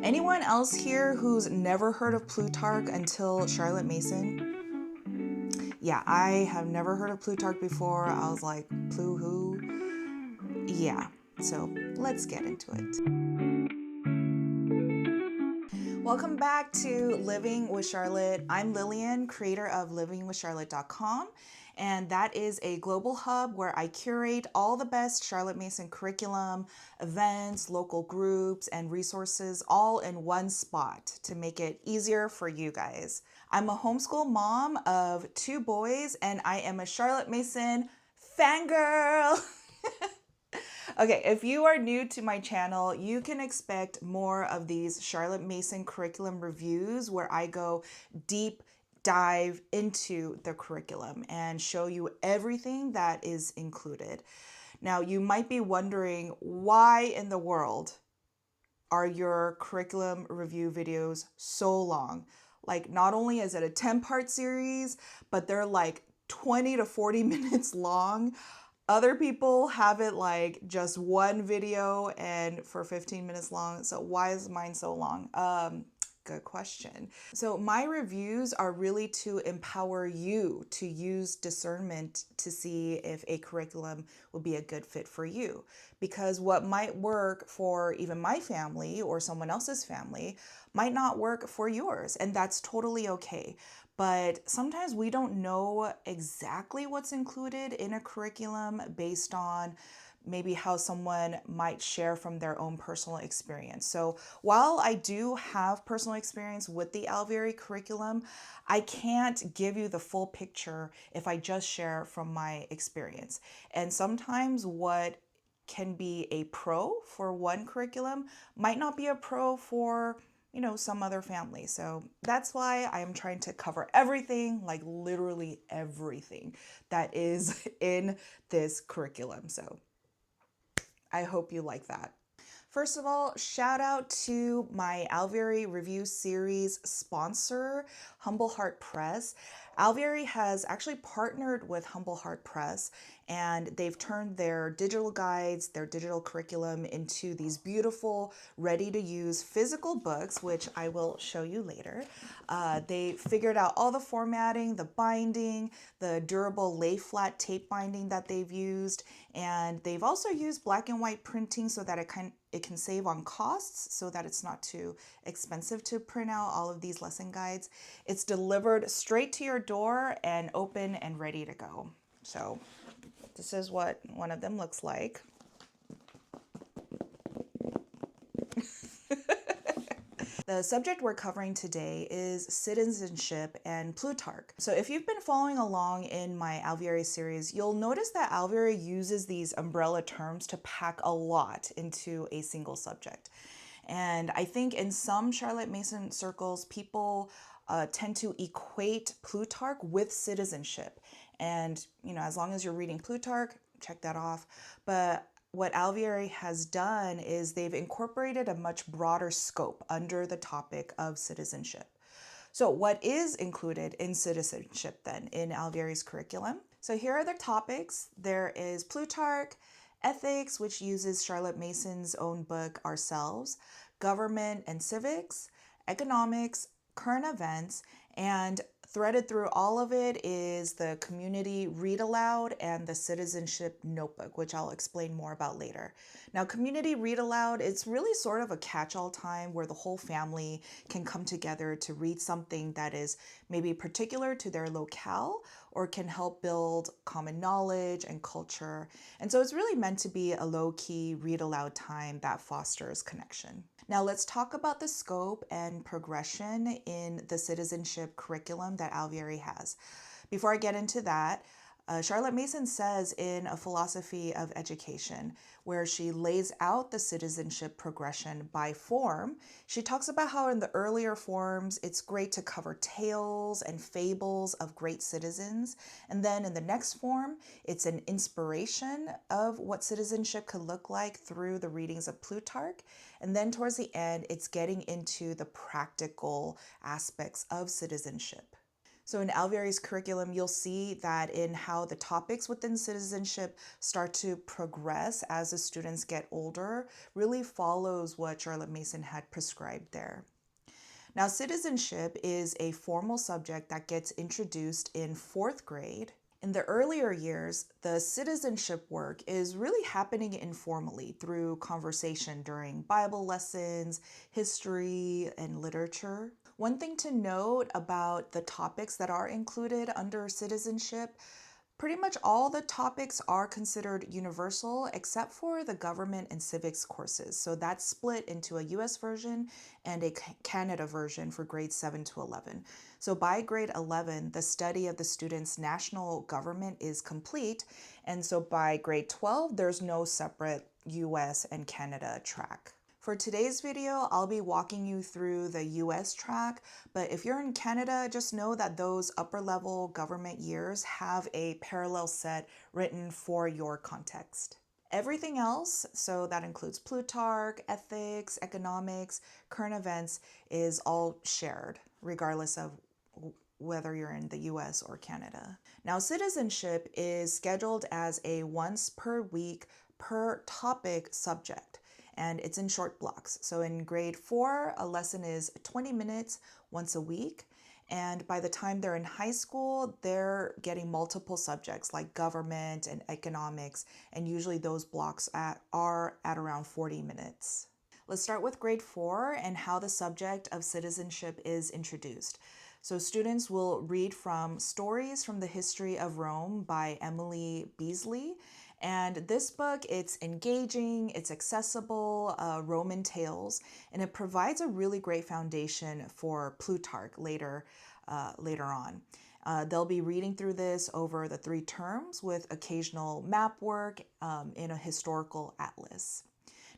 Anyone else here who's never heard of Plutarch until Charlotte Mason? Yeah, I have never heard of Plutarch before. I was like, Plu who? Yeah, so let's get into it. Welcome back to Living with Charlotte. I'm Lillian, creator of livingwithcharlotte.com, and that is a global hub where I curate all the best Charlotte Mason curriculum, events, local groups, and resources all in one spot to make it easier for you guys. I'm a homeschool mom of 2 boys, and I am a Charlotte Mason fangirl. Okay, if you are new to my channel, you can expect more of these Charlotte Mason curriculum reviews where I go deep dive into the curriculum and show you everything that is included. Now, you might be wondering, why in the world are your curriculum review videos so long? Like, not only is it a 10-part series, but they're like 20 to 40 minutes long. Other people have it like just one video and for 15 minutes long. So why is mine so long? Good question. So my reviews are really to empower you to use discernment to see if a curriculum will be a good fit for you. Because what might work for even my family or someone else's family might not work for yours, and that's totally okay. But sometimes we don't know exactly what's included in a curriculum based on maybe how someone might share from their own personal experience. So while I do have personal experience with the Alveary curriculum, I can't give you the full picture if I just share from my experience. And sometimes what can be a pro for one curriculum might not be a pro for some other family. So that's why I am trying to cover everything, like literally everything that is in this curriculum. So I hope you like that. First of all, shout out to my Alveary review series sponsor, Humble Heart Press. Alveary has actually partnered with Humble Heart Press, and they've turned their digital guides, their digital curriculum into these beautiful, ready-to-use physical books, which I will show you later. They figured out all the formatting, the binding, the durable lay-flat tape binding that they've used, and they've also used black and white printing so that it can save on costs, so that it's not too expensive to print out all of these lesson guides. It's delivered straight to your door and open and ready to go. So this is what one of them looks like. The subject we're covering today is citizenship and Plutarch. So if you've been following along in my Alveary series, you'll notice that Alveary uses these umbrella terms to pack a lot into a single subject. And I think in some Charlotte Mason circles, people tend to equate Plutarch with citizenship. And, as long as you're reading Plutarch, check that off. But what Alveary has done is they've incorporated a much broader scope under the topic of citizenship. So what is included in citizenship then in Alveary's curriculum? So here are the topics. There is Plutarch, ethics, which uses Charlotte Mason's own book, Ourselves, government and civics, economics, current events, and threaded through all of it is the community read aloud and the citizenship notebook, which I'll explain more about later. Now, community read aloud, it's really sort of a catch-all time where the whole family can come together to read something that is maybe particular to their locale or can help build common knowledge and culture. And so it's really meant to be a low-key read aloud time that fosters connection. Now let's talk about the scope and progression in the citizenship curriculum that Alveary has. Before I get into that, Charlotte Mason says in A Philosophy of Education, where she lays out the citizenship progression by form, she talks about how in the earlier forms, it's great to cover tales and fables of great citizens. And then in the next form, it's an inspiration of what citizenship could look like through the readings of Plutarch. And then towards the end, it's getting into the practical aspects of citizenship. So in Alveary's curriculum, you'll see that in how the topics within citizenship start to progress as the students get older, really follows what Charlotte Mason had prescribed there. Now, citizenship is a formal subject that gets introduced in fourth grade. In the earlier years, the citizenship work is really happening informally through conversation during Bible lessons, history, and literature. One thing to note about the topics that are included under citizenship, pretty much all the topics are considered universal except for the government and civics courses. So that's split into a US version and a Canada version for grades 7 to 11. So by grade 11, the study of the student's national government is complete. And so by grade 12, there's no separate US and Canada track. For today's video, I'll be walking you through the US track, but if you're in Canada, just know that those upper level government years have a parallel set written for your context. Everything else, so that includes Plutarch, ethics, economics, current events, is all shared, regardless of whether you're in the US or Canada. Now, citizenship is scheduled as a once per week per topic subject, and it's in short blocks. So in grade 4, a lesson is 20 minutes once a week. And by the time they're in high school, they're getting multiple subjects like government and economics. And usually those blocks are at around 40 minutes. Let's start with grade 4 and how the subject of citizenship is introduced. So students will read from Stories from the History of Rome by Emily Beasley. And this book, it's engaging, it's accessible, Roman tales, and it provides a really great foundation for Plutarch later on. They'll be reading through this over the 3 terms with occasional map work in a historical atlas.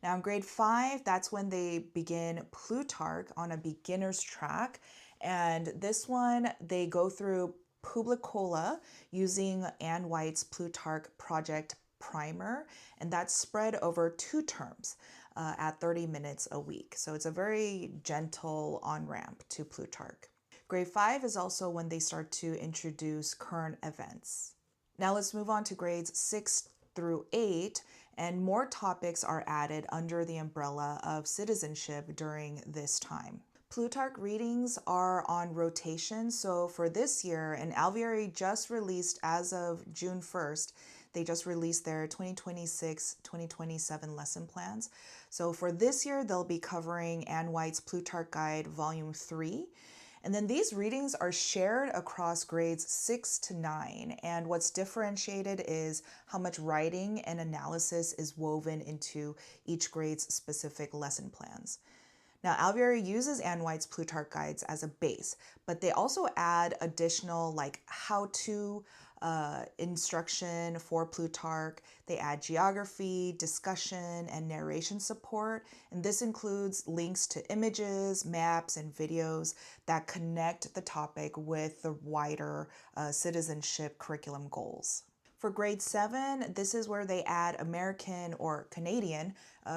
Now in grade 5, that's when they begin Plutarch on a beginner's track. And this one, they go through Publicola using Anne White's Plutarch Project Primer, and that's spread over 2 terms at 30 minutes a week. So it's a very gentle on-ramp to Plutarch. Grade 5 is also when they start to introduce current events. Now let's move on to grades 6 through 8, and more topics are added under the umbrella of citizenship during this time. Plutarch readings are on rotation, so for this year, and Alveary just released as of June 1st, they just released their 2026-2027 lesson plans. So for this year, they'll be covering Anne White's Plutarch Guide Volume 3. And then these readings are shared across grades 6 to 9. And what's differentiated is how much writing and analysis is woven into each grade's specific lesson plans. Now, Alveary uses Anne White's Plutarch guides as a base, but they also add additional how-to instruction for Plutarch. They add geography, discussion, and narration support. And this includes links to images, maps, and videos that connect the topic with the wider citizenship curriculum goals. For grade 7, this is where they add American or Canadian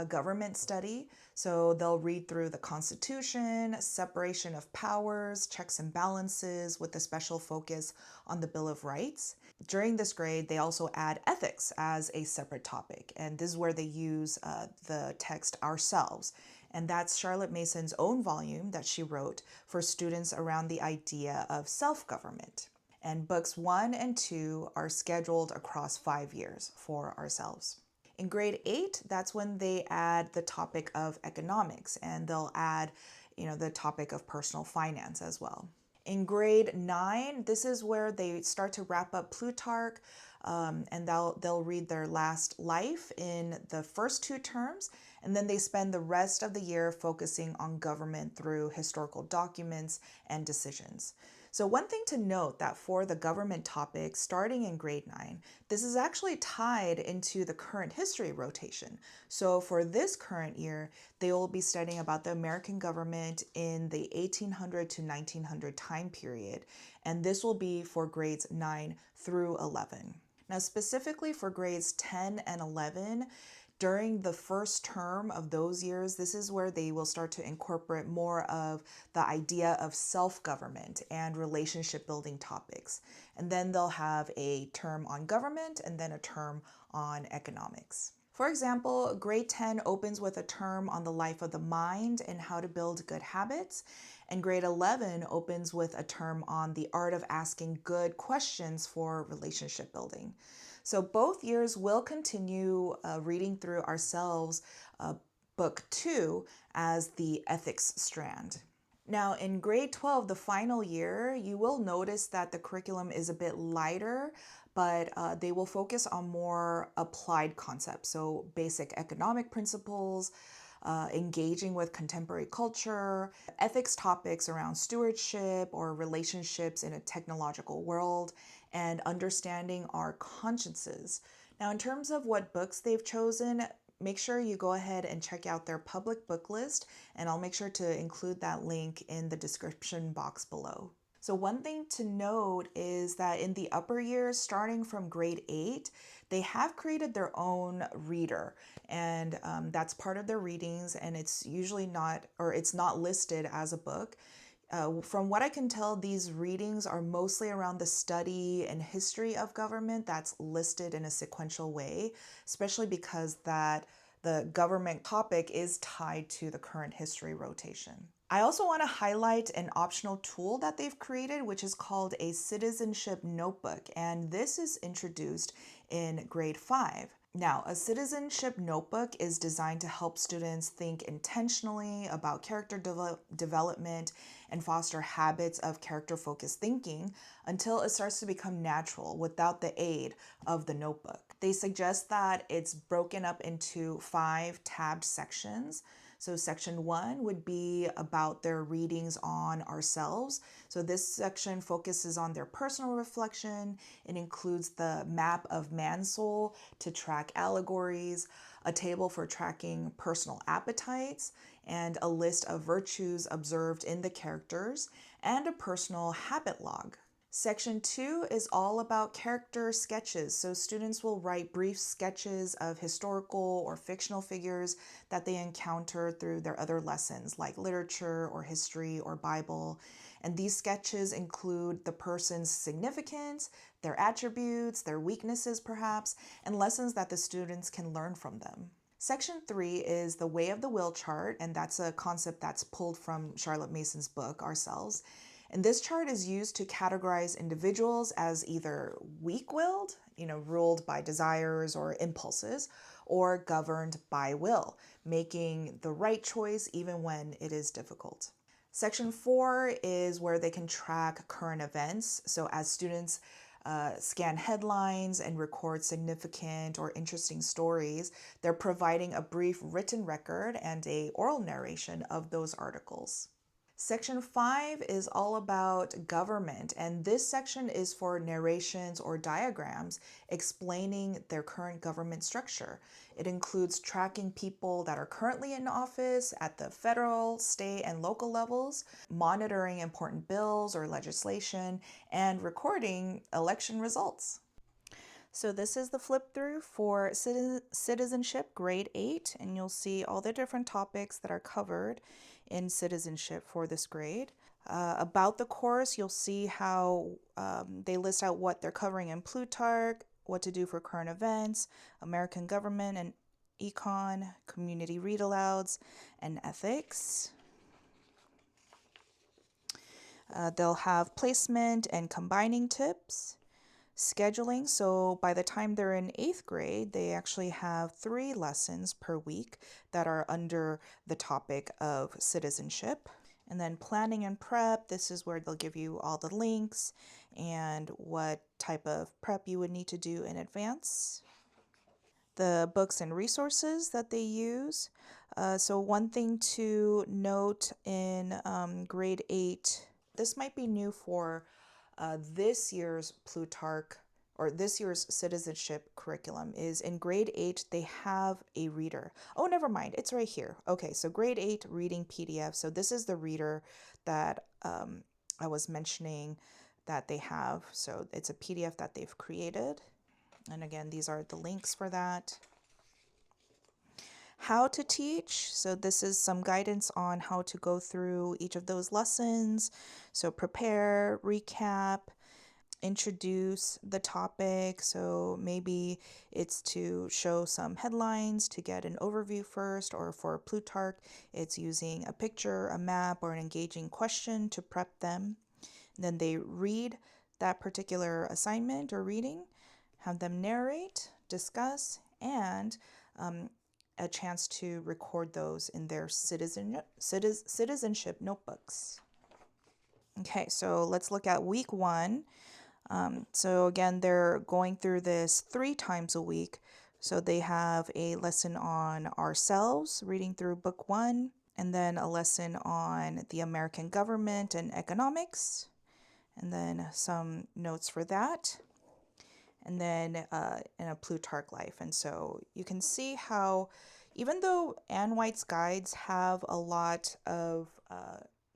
government study. So they'll read through the Constitution, separation of powers, checks and balances with a special focus on the Bill of Rights. During this grade, they also add ethics as a separate topic. And this is where they use the text Ourselves. And that's Charlotte Mason's own volume that she wrote for students around the idea of self-government. And books 1 and 2 are scheduled across 5 years for Ourselves. In grade 8, that's when they add the topic of economics, and they'll add, the topic of personal finance as well. In grade 9, this is where they start to wrap up Plutarch, and they'll read their last life in the first 2 terms, and then they spend the rest of the year focusing on government through historical documents and decisions. So one thing to note that for the government topic starting in grade 9, this is actually tied into the current history rotation. So for this current year, they will be studying about the American government in the 1800 to 1900 time period, and this will be for grades 9 through 11. Now specifically for grades 10 and 11, During the first term of those years, this is where they will start to incorporate more of the idea of self-government and relationship building topics. And then they'll have a term on government and then a term on economics. For example, grade 10 opens with a term on the life of the mind and how to build good habits. And grade 11 opens with a term on the art of asking good questions for relationship building. So both years will continue reading through ourselves book 2 as the ethics strand. Now in grade 12, the final year, you will notice that the curriculum is a bit lighter, but they will focus on more applied concepts. So basic economic principles, engaging with contemporary culture, ethics topics around stewardship or relationships in a technological world, and understanding our consciences. Now, in terms of what books they've chosen, make sure you go ahead and check out their public book list, and I'll make sure to include that link in the description box below. So one thing to note is that in the upper years, starting from grade 8, they have created their own reader, and that's part of their readings, and it's usually not, or it's not listed as a book. From what I can tell, these readings are mostly around the study and history of government that's listed in a sequential way, especially because that the government topic is tied to the current history rotation. I also want to highlight an optional tool that they've created, which is called a citizenship notebook, and this is introduced in grade 5. Now, a citizenship notebook is designed to help students think intentionally about character development and foster habits of character-focused thinking until it starts to become natural without the aid of the notebook. They suggest that it's broken up into 5 tabbed sections. So section 1 would be about their readings on ourselves. So this section focuses on their personal reflection. It includes the map of man's soul to track allegories, a table for tracking personal appetites, and a list of virtues observed in the characters, and a personal habit log. Section 2 is all about character sketches. So students will write brief sketches of historical or fictional figures that they encounter through their other lessons like literature or history or Bible. And these sketches include the person's significance, their attributes, their weaknesses perhaps, and lessons that the students can learn from them. Section 3 is the way of the will chart, and that's a concept that's pulled from Charlotte Mason's book, Ourselves. And this chart is used to categorize individuals as either weak-willed, ruled by desires or impulses, or governed by will, making the right choice even when it is difficult. Section 4 is where they can track current events. So as students scan headlines and record significant or interesting stories, they're providing a brief written record and an oral narration of those articles. Section 5 is all about government, and this section is for narrations or diagrams explaining their current government structure. It includes tracking people that are currently in office at the federal, state, and local levels, monitoring important bills or legislation, and recording election results. So this is the flip through for Citizenship Grade 8, and you'll see all the different topics that are covered in citizenship for this grade. About the course, you'll see how they list out what they're covering in Plutarch, what to do for current events, American government and econ, community read-alouds, and ethics. They'll have placement and combining tips. Scheduling, so by the time they're in 8th grade, they actually have 3 lessons per week that are under the topic of citizenship. And then planning and prep, this is where they'll give you all the links and what type of prep you would need to do in advance. The books and resources that they use. So one thing to note in grade 8, this might be new for this year's Plutarch or this year's citizenship curriculum, is in grade 8 they have a reader. Oh, never mind, it's right here. Okay, so grade 8 reading PDF. So this is the reader that I was mentioning that they have. So it's a PDF that they've created. And again, these are the links for that. how to teach. So this is some guidance on how to go through each of those lessons. So prepare, recap, introduce the topic. So maybe it's to show some headlines to get an overview first, or for Plutarch, it's using a picture, a map, or an engaging question to prep them. Then they read that particular assignment or reading, have them narrate, discuss, and a chance to record those in their citizenship notebooks. Okay, so let's look at week 1. So again, they're going through this 3 times a week. So they have a lesson on ourselves, reading through book 1, and then a lesson on the American government and economics, and then some notes for that, and then in a Plutarch life. And so you can see how, even though Anne White's guides have a lot of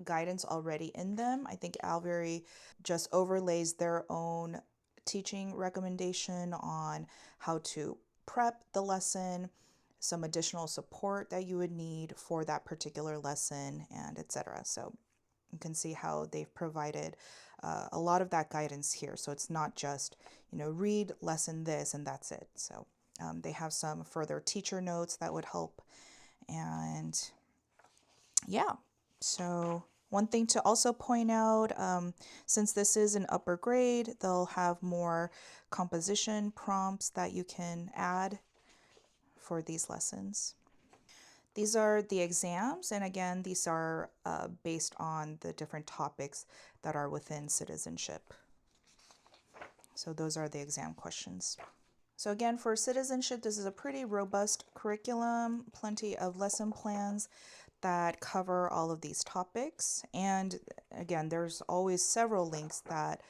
guidance already in them, I think Alveary just overlays their own teaching recommendation on how to prep the lesson, some additional support that you would need for that particular lesson, and etc. So you can see how they've provided a lot of that guidance here. So it's not just, read lesson this and that's it. So they have some further teacher notes that would help. And yeah, so one thing to also point out, since this is an upper grade, they'll have more composition prompts that you can add for these lessons. These are the exams, and again, these are based on the different topics that are within citizenship. So those are the exam questions. So again, for citizenship, this is a pretty robust curriculum, plenty of lesson plans that cover all of these topics. And again, there's always several links that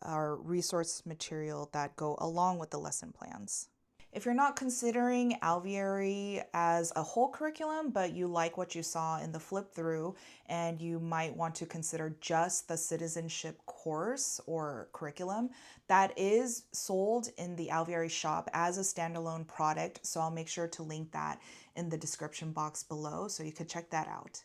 are resource material that go along with the lesson plans. If you're not considering Alveary as a whole curriculum, but you like what you saw in the flip through, and you might want to consider just the citizenship course or curriculum, that is sold in the Alveary shop as a standalone product. So I'll make sure to link that in the description box below so you could check that out.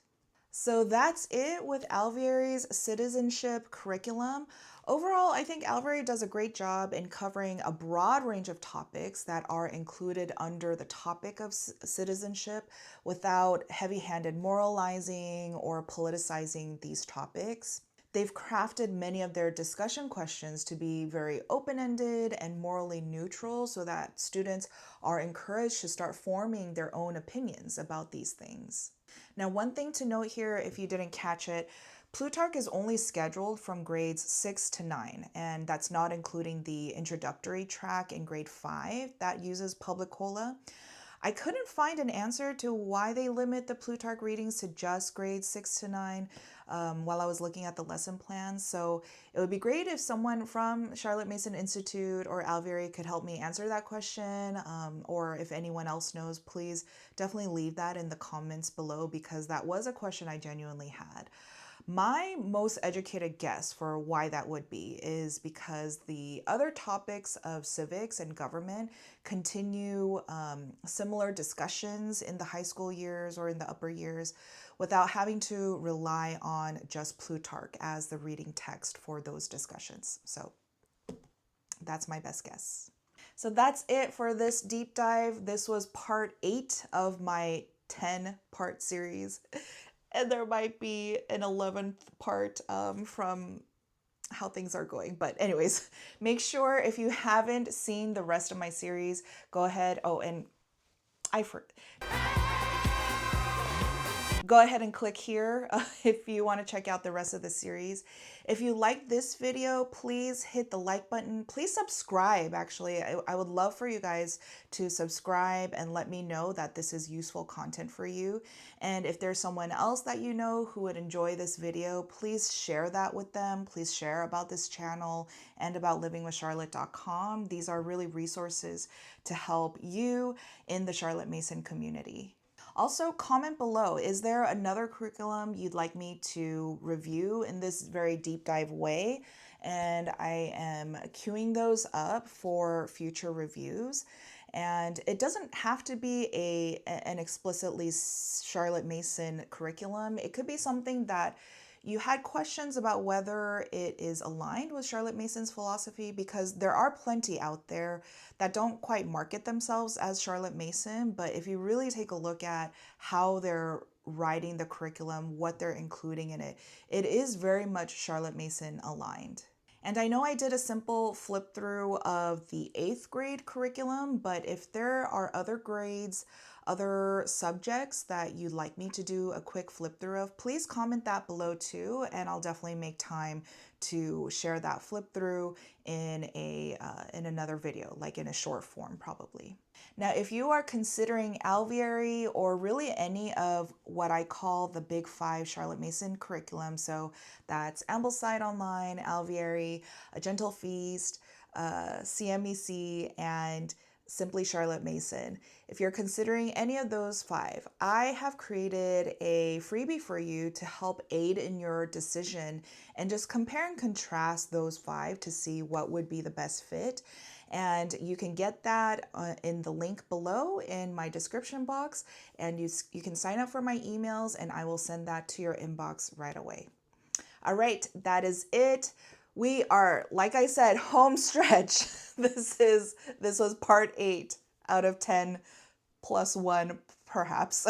So that's it with Alveary's citizenship curriculum. Overall, I think Alveary does a great job in covering a broad range of topics that are included under the topic of citizenship without heavy-handed moralizing or politicizing these topics. They've crafted many of their discussion questions to be very open-ended and morally neutral so that students are encouraged to start forming their own opinions about these things. Now, one thing to note here, if you didn't catch it, Plutarch is only scheduled from grades 6 to 9, and that's not including the introductory track in grade 5 that uses Publicola. I couldn't find an answer to why they limit the Plutarch readings to just grades 6 to 9 while I was looking at the lesson plans. So it would be great if someone from Charlotte Mason Institute or Alveary could help me answer that question, or if anyone else knows, please definitely leave that in the comments below, because that was a question I genuinely had. My most educated guess for why that would be is because the other topics of civics and government continue similar discussions in the high school years or in the upper years without having to rely on just Plutarch as the reading text for those discussions. So that's my best guess. So that's it for this deep dive. This was part 8 of my 10-part series. And there might be an 11th part from how things are going. But anyways, make sure if you haven't seen the rest of my series, go ahead. Oh, and go ahead and click here if you want to check out the rest of the series. If you like this video, please hit the like button. Please subscribe, actually. I would love for you guys to subscribe and let me know that this is useful content for you. And if there's someone else that you know who would enjoy this video, please share that with them. Please share about this channel and about livingwithcharlotte.com. These are really resources to help you in the Charlotte Mason community. Also, comment below, is there another curriculum you'd like me to review in this very deep dive way? And I am queuing those up for future reviews. And it doesn't have to be an explicitly Charlotte Mason curriculum. It could be something that you had questions about whether it is aligned with Charlotte Mason's philosophy, because there are plenty out there that don't quite market themselves as Charlotte Mason. But if you really take a look at how they're writing the curriculum, what they're including in it, it is very much Charlotte Mason aligned. And I know I did a simple flip through of the 8th grade curriculum, but if there are other grades, other subjects that you'd like me to do a quick flip through of, please comment that below too, and I'll definitely make time to share that flip through in in another video, like in a short form probably. Now, if you are considering Alveary or really any of what I call the Big 5 Charlotte Mason curriculum, so that's Ambleside Online, Alveary, A Gentle Feast, CMEC, and Simply Charlotte Mason. If you're considering any of those 5, I have created a freebie for you to help aid in your decision and just compare and contrast those 5 to see what would be the best fit. And you can get that in the link below in my description box, and you can sign up for my emails and I will send that to your inbox right away. All right, that is it. We are, like I said, home stretch. This was part 8 out of 10 plus 1 perhaps.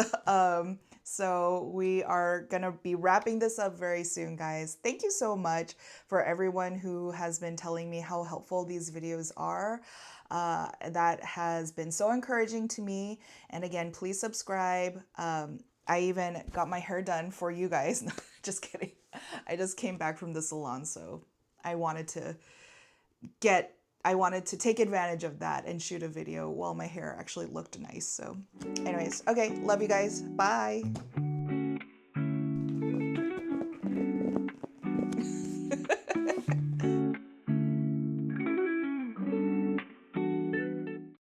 So we are going to be wrapping this up very soon, guys. Thank you so much for everyone who has been telling me how helpful these videos are. That has been so encouraging to me. And again, please subscribe. I even got my hair done for you guys. No, just kidding. I just came back from the salon, so I wanted to take advantage of that and shoot a video while my hair actually looked nice. So anyways, okay, love you guys. Bye.